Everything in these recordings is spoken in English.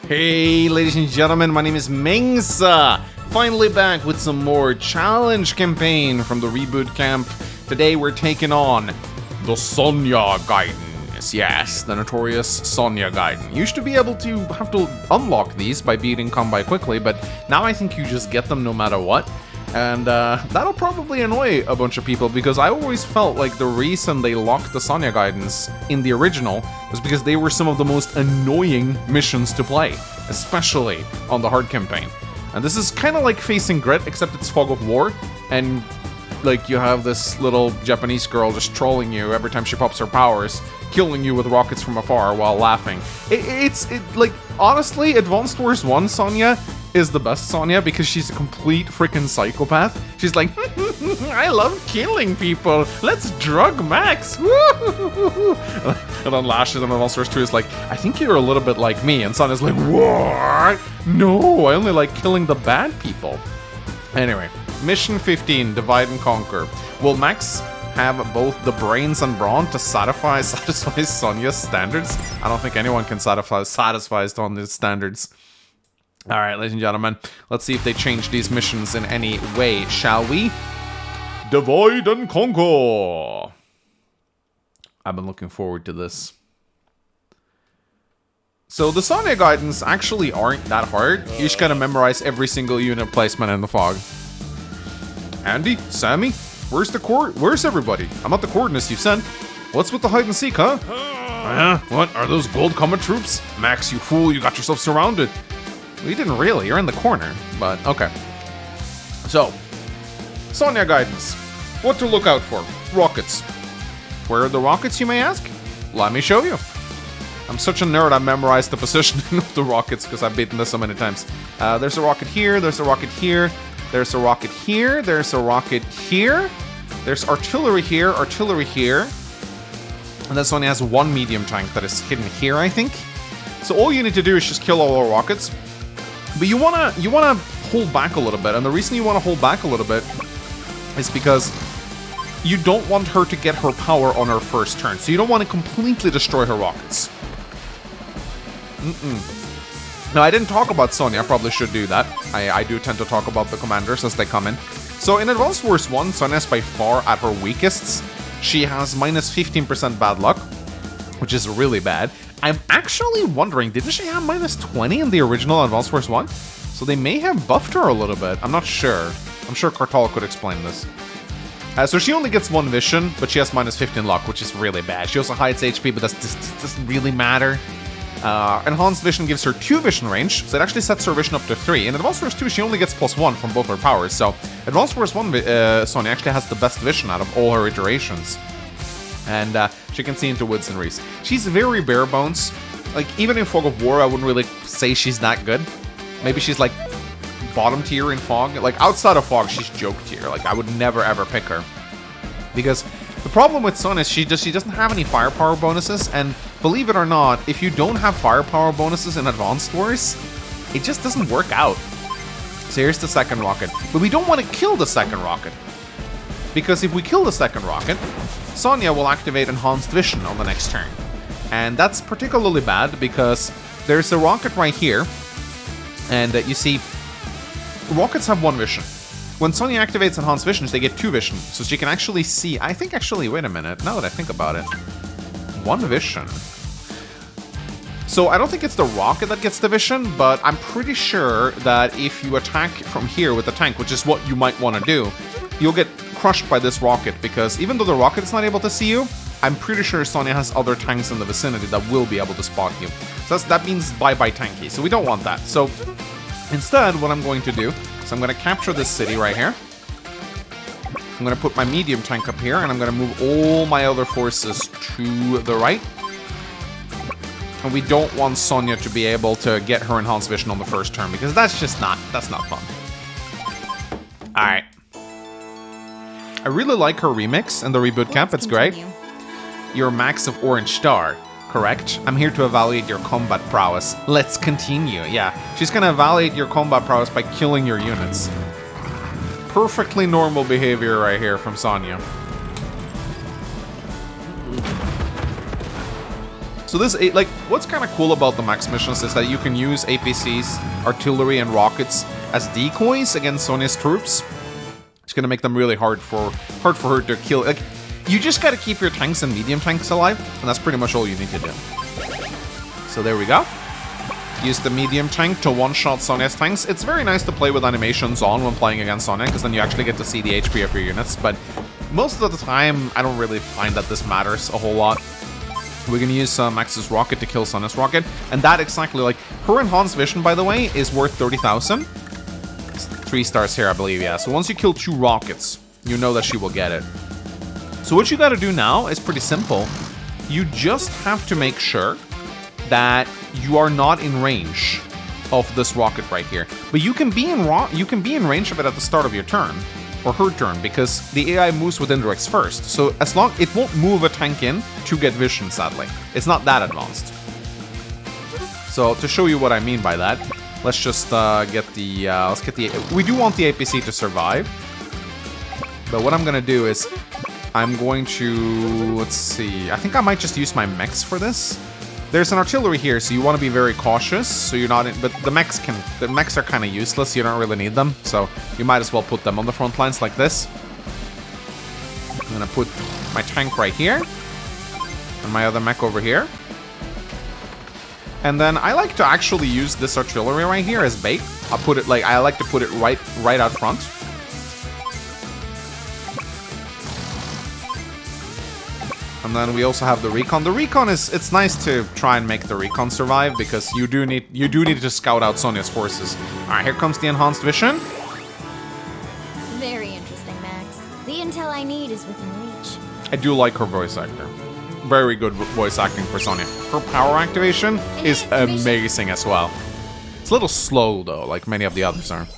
Hey, ladies and gentlemen, my name is Mengsa. Finally back with some more challenge campaign from the reboot camp. Today we're taking on the Sonya Gaiden. Yes, the notorious Sonya Gaiden. You used to be able to have to unlock these by beating combat quickly, but now I think you just get them no matter what. And that'll probably annoy a bunch of people because I always felt like the reason they locked the Sonya Gaidens in the original was because they were some of the most annoying missions to play, especially on the hard campaign. And this is kind of like facing Grit, except it's Fog of War, and like you have this little Japanese girl just trolling you every time she pops her powers, killing you with rockets from afar while laughing. It's like, honestly, Advanced Wars 1 Sonya is the best Sonya because she's a complete freaking psychopath. She's like, I love killing people. Let's drug Max. And then Lashes and Advanced Wars 2 is like, I think you're a little bit like me. And Sonya's like, what? No, I only like killing the bad people. Anyway, Mission 15, Divide and Conquer. Will Max have both the brains and brawn to satisfy Sonya's standards? I don't think anyone can satisfy Sonya's standards. Alright, ladies and gentlemen, let's see if they change these missions in any way, shall we? Divide and Conquer! I've been looking forward to this. So the Sonya Gaidens actually aren't that hard. You just gotta memorize every single unit placement in the fog. Andy? Sammy? Where's everybody? I'm not the coordinates you sent. What's with the hide and seek, huh? What? Are those gold comet troops? Max, you fool, you got yourself surrounded. Well, you didn't really, you're in the corner, but okay. So, Sonya Gaidens. What to look out for? Rockets. Where are the rockets, you may ask? Let me show you. I'm such a nerd, I memorized the positioning of the rockets because I've beaten this so many times. There's a rocket here, there's a rocket here, there's a rocket here, there's a rocket here, there's artillery here, and then Sonya has one medium tank that is hidden here, I think. So all you need to do is just kill all the rockets. But you wanna hold back a little bit, and the reason you want to hold back a little bit is because you don't want her to get her power on her first turn. So you don't want to completely destroy her rockets. Now, I didn't talk about Sonya, I probably should do that. I do tend to talk about the commanders as they come in. So in Advanced Wars 1, Sonya is by far at her weakest. She has minus 15% bad luck, which is really bad. I'm actually wondering, didn't she have minus 20 in the original Advanced Wars 1? So they may have buffed her a little bit. I'm not sure. I'm sure Kartal could explain this. So she only gets one vision, but she has minus 15 luck, which is really bad. She also hides HP, but that doesn't really matter. Enhanced Vision gives her 2 vision range, so it actually sets her vision up to 3. In Advanced Wars 2, she only gets +1 from both her powers, so Advanced Wars 1 Sonya actually has the best vision out of all her iterations. And she can see into woods and reefs. She's very bare bones. Like, even in Fog of War, I wouldn't really say she's that good. Maybe she's like bottom tier in Fog. Like, outside of Fog, she's joke tier. Like, I would never ever pick her. Because the problem with Sun is she doesn't have any firepower bonuses, and believe it or not, if you don't have firepower bonuses in Advanced Wars, it just doesn't work out. So here's the second rocket. But we don't want to kill the second rocket. Because if we kill the second rocket, Sonya will activate Enhanced Vision on the next turn. And that's particularly bad because there's a rocket right here. And you see, rockets have 1 vision. When Sonya activates Enhanced Visions, they get 2 vision. So she can actually see... I think actually, wait a minute, now that I think about it. 1 vision. So I don't think it's the rocket that gets the vision, but I'm pretty sure that if you attack from here with the tank, which is what you might want to do, you'll get crushed by this rocket, because even though the rocket is not able to see you, I'm pretty sure Sonya has other tanks in the vicinity that will be able to spot you. So that means bye-bye tanky, so we don't want that. So instead, what I'm going to do is I'm going to capture this city right here. I'm going to put my medium tank up here, and I'm going to move all my other forces to the right. And we don't want Sonya to be able to get her Enhanced Vision on the first turn, because that's not fun. Alright. I really like her remix in the reboot camp, it's great. You're Max of Orange Star, correct? I'm here to evaluate your combat prowess. Let's continue. Yeah, she's gonna evaluate your combat prowess by killing your units. Perfectly normal behavior right here from Sonya. So this, like, what's kind of cool about the max missions is that you can use APCs, artillery, and rockets as decoys against Sonya's troops. It's gonna make them really hard for her to kill. Like, you just gotta keep your tanks and medium tanks alive, and that's pretty much all you need to do. So there we go. Use the medium tank to one-shot Sonya's tanks. It's very nice to play with animations on when playing against Sonya, because then you actually get to see the HP of your units, but most of the time, I don't really find that this matters a whole lot. We're gonna use Max's rocket to kill Sonya's rocket, and that exactly, like, her enhanced vision, by the way, is worth 30,000. 3 stars here, I believe, yeah. So once you kill 2 rockets, you know that she will get it. So what you gotta do now is pretty simple. You just have to make sure that you are not in range of this rocket right here. But you can be in range of it at the start of your turn, or her turn, because the AI moves with indirects first. So as long it won't move a tank in to get vision, sadly. It's not that advanced. So to show you what I mean by that, let's just get the we do want the APC to survive. But what I'm gonna do is I'm going to, let's see, I think I might just use my mechs for this. There's an artillery here, so you want to be very cautious, so you're not in, but the mechs are kind of useless, you don't really need them, so you might as well put them on the front lines like this. I'm gonna put my tank right here, and my other mech over here. And then I like to actually use this artillery right here as bait. I like to put it right out front. And then we also have the recon. The recon it's nice to try and make the recon survive, because you do need to scout out Sonya's forces. Alright, here comes the enhanced vision. Very interesting, Max. The intel I need is within reach. I do like her voice actor. Very good voice acting for Sonya. Her power activation is amazing as well. It's a little slow though, like many of the others are.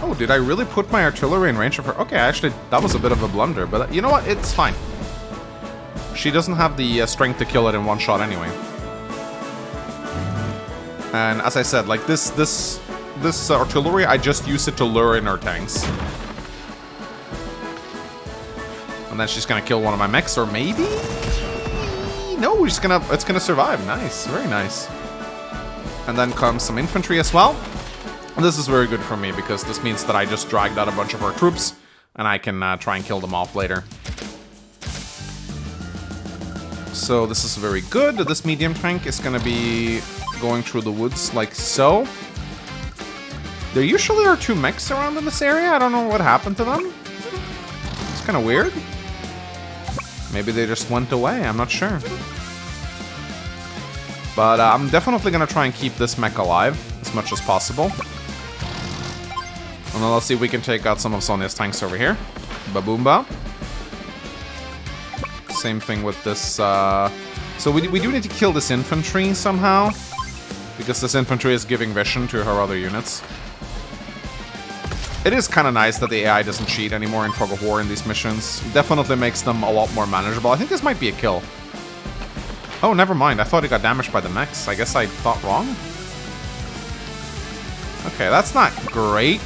Oh, did I really put my artillery in range of her? Okay, actually, that was a bit of a blunder, but you know what? It's fine. She doesn't have the strength to kill it in one shot anyway. And as I said, like this artillery, I just use it to lure in her tanks. And then she's gonna kill one of my mechs, or maybe? No, it's gonna survive. Nice, very nice. And then comes some infantry as well. And this is very good for me, because this means that I just dragged out a bunch of our troops, and I can try and kill them off later. So this is very good. This medium tank is going to be going through the woods like so. There usually are 2 mechs around in this area. I don't know what happened to them. It's kind of weird. Maybe they just went away. I'm not sure. But I'm definitely going to try and keep this mech alive as much as possible. And then let's see if we can take out some of Sonya's tanks over here. Ba-boom-ba. Same thing with this. So we do need to kill this infantry somehow, because this infantry is giving vision to her other units. It is kind of nice that the AI doesn't cheat anymore in Fog of War in these missions. Definitely makes them a lot more manageable. I think this might be a kill. Oh, never mind. I thought it got damaged by the mechs. I guess I thought wrong. Okay, that's not great.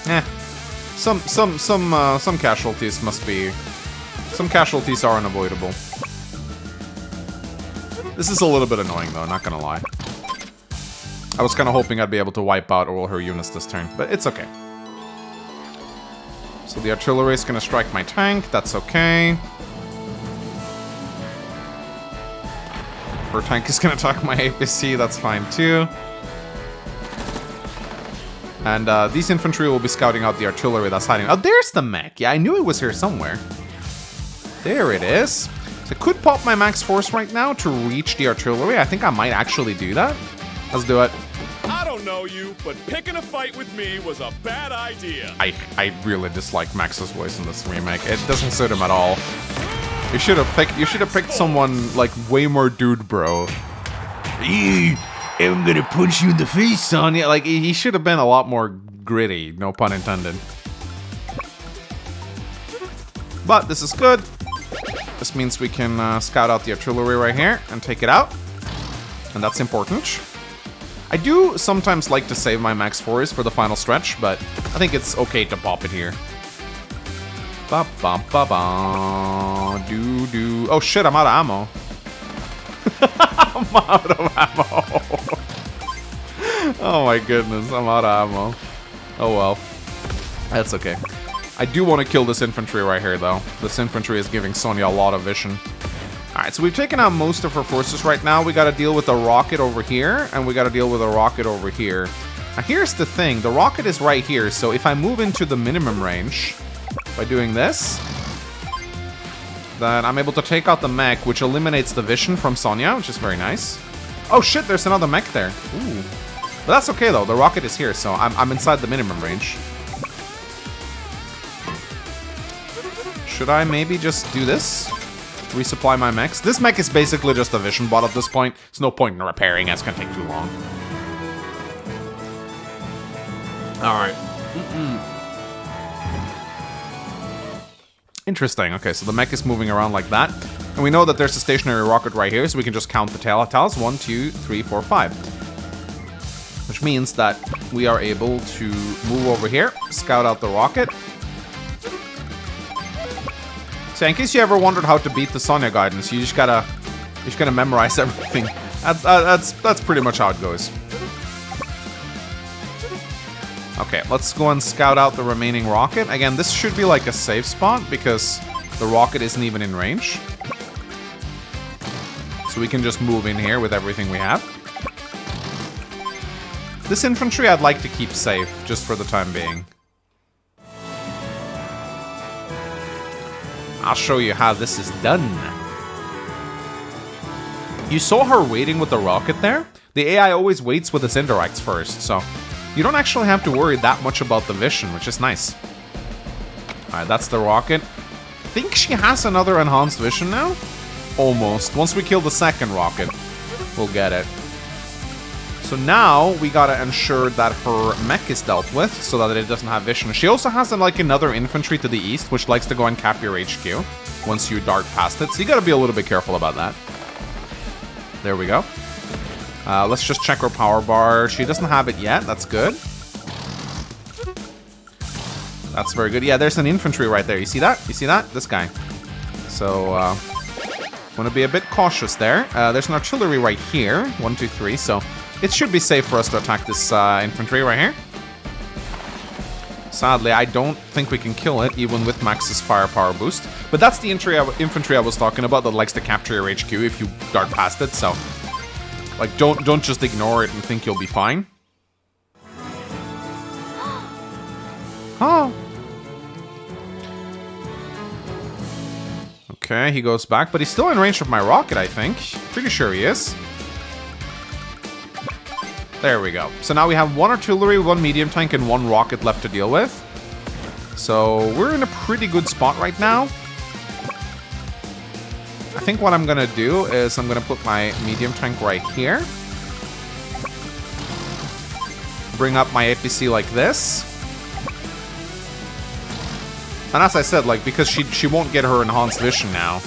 Eh. Some casualties must be... Some casualties are unavoidable. This is a little bit annoying though, not gonna lie. I was kind of hoping I'd be able to wipe out all her units this turn, but it's okay. So the artillery is gonna strike my tank, that's okay. Her tank is gonna attack my APC, that's fine too. And these infantry will be scouting out the artillery that's hiding. Oh, there's the mech. Yeah, I knew it was here somewhere. There it is. So I could pop my max force right now to reach the artillery. I think I might actually do that. Let's do it. I don't know you, but picking a fight with me was a bad idea. I really dislike Max's voice in this remake. It doesn't suit him at all. You should have picked someone like way more dude bro. I'm gonna punch you in the face, Sonya. Like, he should have been a lot more gritty, no pun intended. But this is good. This means we can scout out the artillery right here and take it out. And that's important. I do sometimes like to save my max force for the final stretch, but I think it's okay to pop it here. Ba ba ba ba. Do do. Oh shit! I'm out of ammo. I'm out of ammo. Oh my goodness! I'm out of ammo. Oh well. That's okay. I do want to kill this infantry right here, though. This infantry is giving Sonya a lot of vision. Alright, so we've taken out most of her forces right now. We gotta deal with a rocket over here, and we gotta deal with a rocket over here. Now here's the thing, the rocket is right here, so if I move into the minimum range by doing this, then I'm able to take out the mech, which eliminates the vision from Sonya, which is very nice. Oh shit, there's another mech there. Ooh. But that's okay though, the rocket is here, so I'm inside the minimum range. Should I maybe just do this? Resupply my mechs. This mech is basically just a vision bot at this point. There's no point in repairing it. It's gonna take too long. Alright. Interesting. Okay, so the mech is moving around like that. And we know that there's a stationary rocket right here, so we can just count the tiles. 1, 2, 3, 4, 5. Which means that we are able to move over here, scout out the rocket. So in case you ever wondered how to beat the Sonya Gaiden, you just gotta memorize everything. That's pretty much how it goes. Okay, let's go and scout out the remaining rocket. Again, this should be like a safe spot because the rocket isn't even in range. So we can just move in here with everything we have. This infantry I'd like to keep safe, just for the time being. I'll show you how this is done. You saw her waiting with the rocket there? The AI always waits with its indirects first, so you don't actually have to worry that much about the vision, which is nice. Alright, that's the rocket. I think she has another enhanced vision now? Almost. Once we kill the second rocket, we'll get it. So now we gotta ensure that her mech is dealt with so that it doesn't have vision. She also has like another infantry to the east which likes to go and cap your HQ once you dart past it. So you gotta be a little bit careful about that. There we go. Let's just check her power bar. She doesn't have it yet. That's good. That's very good. Yeah, there's an infantry right there. You see that? You see that? This guy. So, want to be a bit cautious there. There's an artillery right here. 1, 2, 3. So it should be safe for us to attack this infantry right here. Sadly, I don't think we can kill it, even with Max's firepower boost. But that's the infantry I was talking about that likes to capture your HQ if you dart past it. So, like, don't just ignore it and think you'll be fine. Oh. Okay, he goes back, but he's still in range of my rocket, I think. Pretty sure he is. There we go. So now we have 1 artillery, 1 medium tank, and 1 rocket left to deal with. So we're in a pretty good spot right now. I think what I'm gonna do is I'm gonna put my medium tank right here. Bring up my APC like this. And as I said, like, because she won't get her enhanced vision now,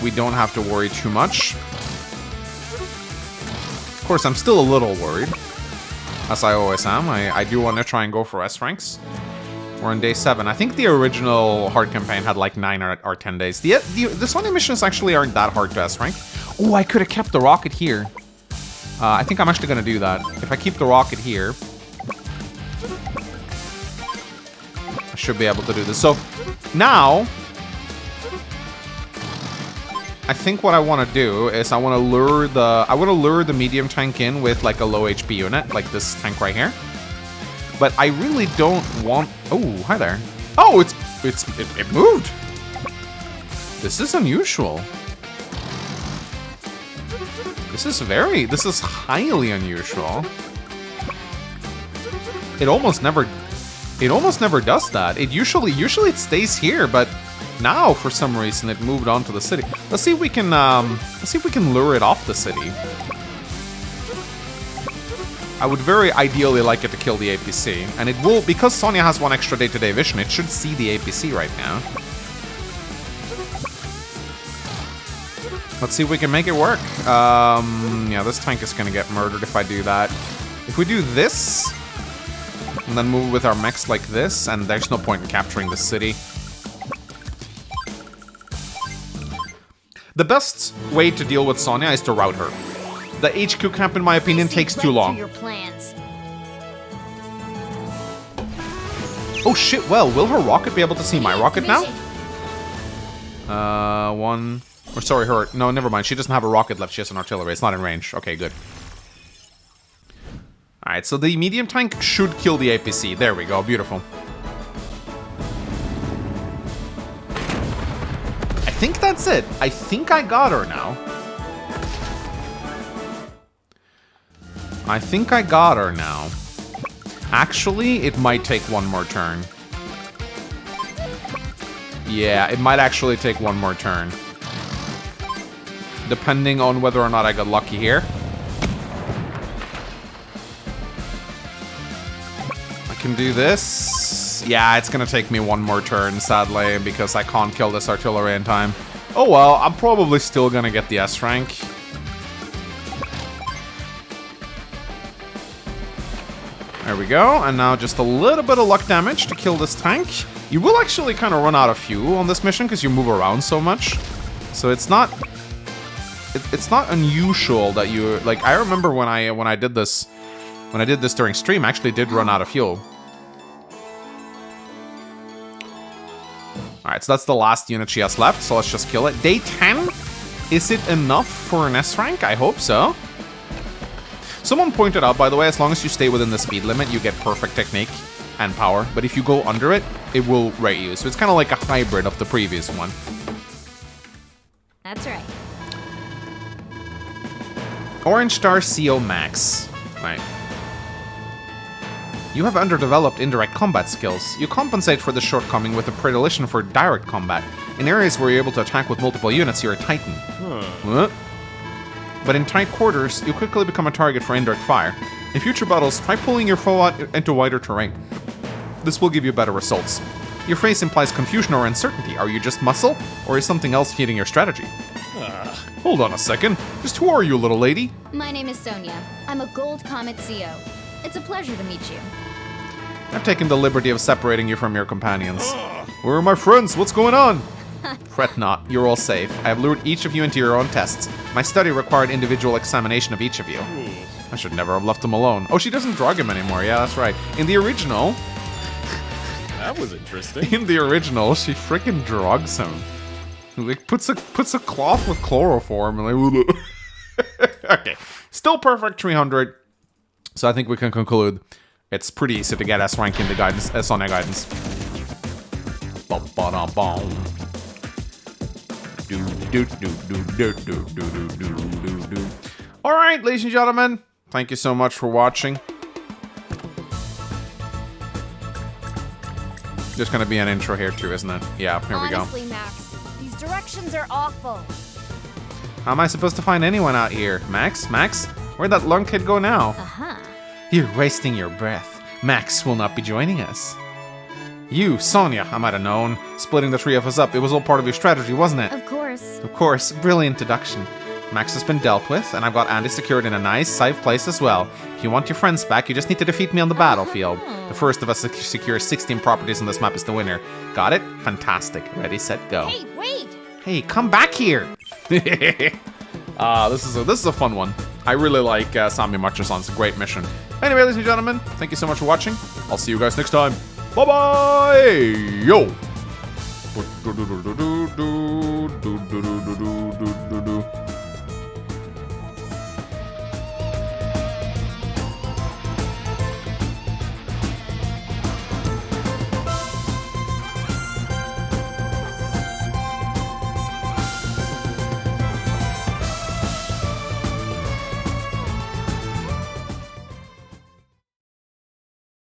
we don't have to worry too much. Of course, I'm still a little worried, as I always am. I do want to try and go for S ranks. We're on day 7. I think the original hard campaign had like 9 or 10 days. The Sonya missions actually aren't that hard to S rank. Oh, I could have kept the rocket here. I think I'm actually going to do that. If I keep the rocket here, I should be able to do this. So now, I think what I want to do is I want to lure the medium tank in with like a low HP unit, like this tank right here. But I really don't want. Oh, hi there. Oh, it moved. This is unusual. This is highly unusual. It almost never does that. It usually it stays here, but now for some reason it moved on to the city. Let's see if we can lure it off the city. I would very ideally like it to kill the APC, and it will, because Sonya has 1 extra day-to-day vision, it should see the APC right now. Let's see if we can make it work. Yeah, this tank is gonna get murdered if I do that. If we do this, and then move with our mechs like this, and there's no point in capturing the city. The best way to deal with Sonya is to rout her. The HQ camp, in my opinion, takes too long. Your plans. Oh shit, well, will her rocket be able to see my rocket now? One... Or sorry, her... No, never mind. She doesn't have a rocket left. She has an artillery. It's not in range. Okay, good. Alright, so the medium tank should kill the APC. There we go. Beautiful. I think that's it. I think I got her now. I think I got her now. Actually, it might take one more turn. Yeah, it might actually take one more turn. Depending on whether or not I got lucky here. I can do this. Yeah, it's gonna take me one more turn, sadly, because I can't kill this artillery in time. Oh well, I'm probably still gonna get the S rank. There we go, and now just a little bit of luck damage to kill this tank. You will actually kind of run out of fuel on this mission because you move around so much. So it's not unusual that you like. I remember when I did this during stream, I actually did run out of fuel. All right, so that's the last unit she has left. So let's just kill it. Day 10. Is it enough for an S rank? I hope so. Someone pointed out, by the way, as long as you stay within the speed limit, you get perfect technique and power. But if you go under it, it will rate you. So it's kind of like a hybrid of the previous one. That's right. Orange Star CO Max. Right. You have underdeveloped indirect combat skills. You compensate for this shortcoming with a predilection for direct combat. In areas where you're able to attack with multiple units, you're a Titan. What? But in tight quarters, you quickly become a target for indirect fire. In future battles, try pulling your foe out into wider terrain. This will give you better results. Your face implies confusion or uncertainty. Are you just muscle? Or is something else feeding your strategy? Hold on a second. Just who are you, little lady? My name is Sonya. I'm a Gold Comet CO. It's a pleasure to meet you. I've taken the liberty of separating you from your companions. Where are my friends? What's going on? Fret not, you're all safe. I have lured each of you into your own tests. My study required individual examination of each of you. I should never have left him alone. Oh, she doesn't drug him anymore. Yeah, that's right. In the original... That was interesting. In the original, she freaking drugs him. Like, puts a cloth with chloroform and like... Okay. Still perfect 300. So I think we can conclude it's pretty easy to get S rank in the guidance, Sonya guidance. Alright, ladies and gentlemen, thank you so much for watching. There's gonna be an intro here too, isn't it? Yeah, here we go. Honestly, Max, these directions are awful. How am I supposed to find anyone out here? Max? Max? Where'd that lung kid go now? Uh-huh. You're wasting your breath. Max will not be joining us. You, Sonya, I might have known. Splitting the three of us up, it was all part of your strategy, wasn't it? Of course. Of course, brilliant deduction. Max has been dealt with, and I've got Andy secured in a nice, safe place as well. If you want your friends back, you just need to defeat me on the battlefield. The first of us to secure 16 properties on this map is the winner. Got it? Fantastic. Ready, set, go. Hey, wait! Hey, come back here! This is a fun one. I really like Sami Macho-san. It's a great mission. Anyway, ladies and gentlemen, thank you so much for watching. I'll see you guys next time. Bye-bye! Yo!